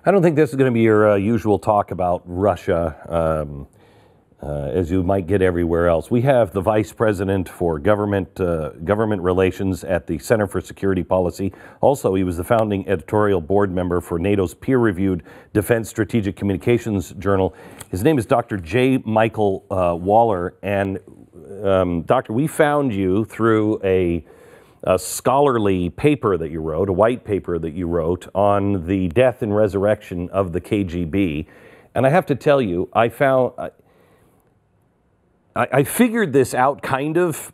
I don't think this is going to be your usual talk about Russia, as you might get everywhere else. We have the Vice President for Government Relations at the Center for Security Policy. Also, he was the founding editorial board member for NATO's peer-reviewed Defense Strategic Communications Journal. His name is Dr. J. Michael Waller. And Doctor, we found you through a scholarly paper that you wrote, a white paper that you wrote on the death and resurrection of the KGB. And I have to tell you, I figured this out kind of,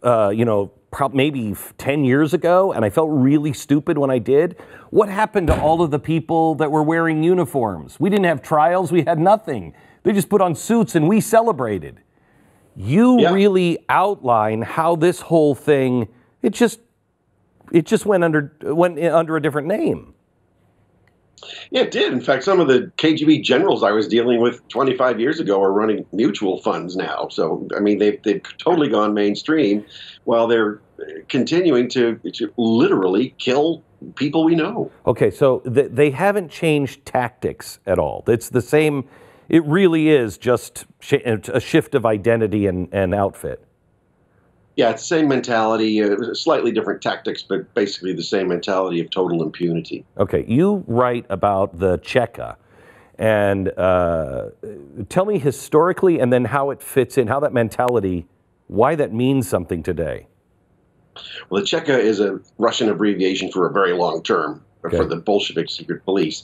maybe 10 years ago, and I felt really stupid when I did. What happened to all of the people that were wearing uniforms? We didn't have trials, we had nothing. They just put on suits and we celebrated. You really outline how this whole thing, it just went under a different name. Yeah, it did. In fact, some of the KGB generals I was dealing with 25 years ago are running mutual funds now. So, I mean, they've totally gone mainstream while they're continuing to literally kill people we know. Okay, so they haven't changed tactics at all. It's the same. It really is just a shift of identity and outfit. Yeah, it's the same mentality, slightly different tactics, but basically the same mentality of total impunity. Okay, you write about the Cheka, and tell me historically and then how it fits in, how that mentality, why that means something today. Well, the Cheka is a Russian abbreviation for a very long term, for the Bolshevik secret police.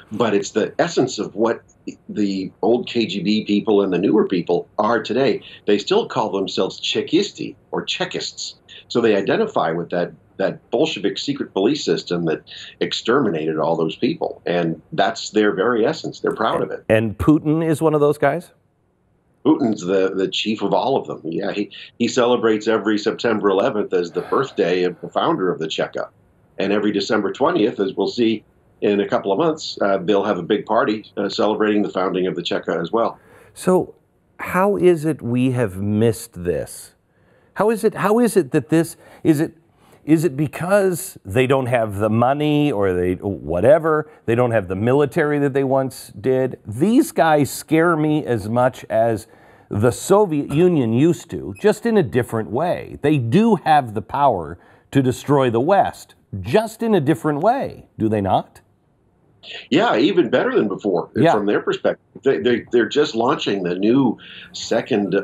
But it's the essence of what the old KGB people and the newer people are today. They still call themselves Chekisti or Chekists. So they identify with that Bolshevik secret police system that exterminated all those people. And that's their very essence. They're proud of it. And Putin is one of those guys? Putin's the chief of all of them. Yeah, he celebrates every September 11th as the birthday of the founder of the Cheka. And every December 20th, as we'll see in a couple of months, they'll have a big party celebrating the founding of the Cheka as well. So how is it we have missed this? How is it that this, is it because they don't have the money or they don't have the military that they once did? These guys scare me as much as the Soviet Union used to, just in a different way. They do have the power to destroy the West, just in a different way, do they not? Yeah, even better than before, from their perspective. They're just launching the new second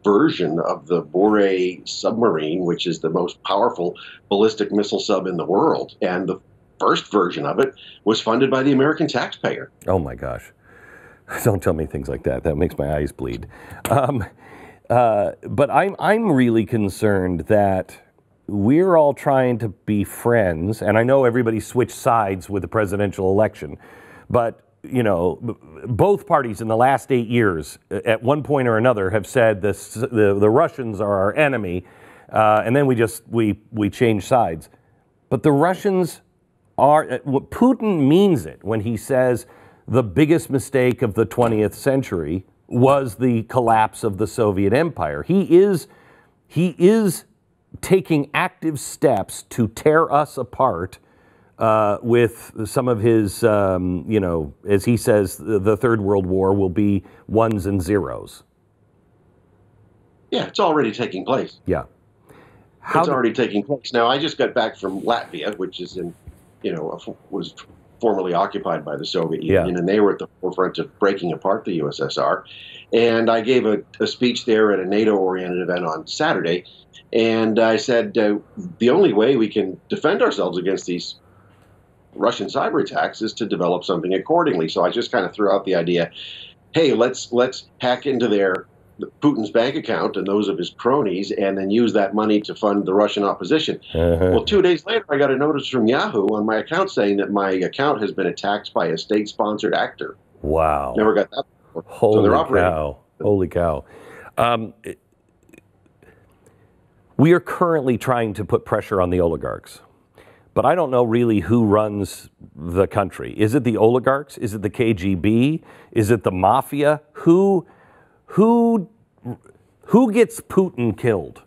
version of the Bore submarine, which is the most powerful ballistic missile sub in the world. And the first version of it was funded by the American taxpayer. Oh, my gosh. Don't tell me things like that. That makes my eyes bleed. But I'm really concerned that we're all trying to be friends, and I know everybody switched sides with the presidential election, but both parties in the last 8 years, at one point or another, have said the Russians are our enemy, and then we change sides. But the Russians are. Putin means it when he says the biggest mistake of the 20th century was the collapse of the Soviet Empire. He is taking active steps to tear us apart with some of his, as he says, the Third World War will be ones and zeros. Yeah, it's already taking place. Yeah. It's already taking place. Now, I just got back from Latvia, which is was formerly occupied by the Soviet Union, and they were at the forefront of breaking apart the USSR. And I gave a speech there at a NATO-oriented event on Saturday. And I said, the only way we can defend ourselves against these Russian cyber attacks is to develop something accordingly. So I just kind of threw out the idea, hey, let's hack into Putin's bank account and those of his cronies, and then use that money to fund the Russian opposition. Well, 2 days later, I got a notice from Yahoo on my account saying that my account has been attacked by a state-sponsored actor. Wow. Never got that before. Holy cow. We are currently trying to put pressure on the oligarchs, but I don't know really who runs the country. Is it the oligarchs? Is it the KGB? Is it the mafia? Who gets Putin killed?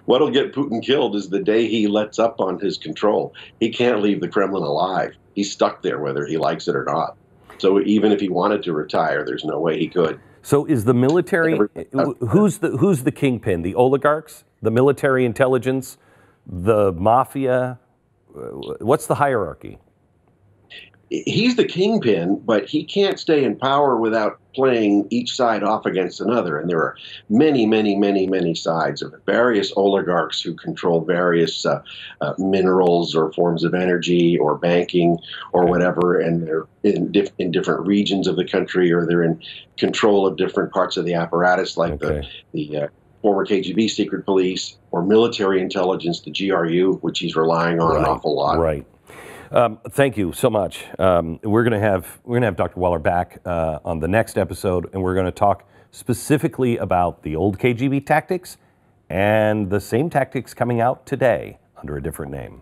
What'll get Putin killed is the day he lets up on his control. He can't leave the Kremlin alive. He's stuck there whether he likes it or not. So even if he wanted to retire, there's no way he could. So is the military, who's the kingpin? The oligarchs, the military intelligence, the mafia? What's the hierarchy? He's the kingpin, but he can't stay in power without playing each side off against another. And there are many, many, many, many sides of it. Various oligarchs who control various minerals or forms of energy or banking or whatever, and they're in different regions of the country, or they're in control of different parts of the apparatus, like the former KGB secret police or military intelligence, the GRU, which he's relying on an awful lot. Right. Thank you so much. We're going to have Dr. Weller back on the next episode, and we're going to talk specifically about the old KGB tactics and the same tactics coming out today under a different name.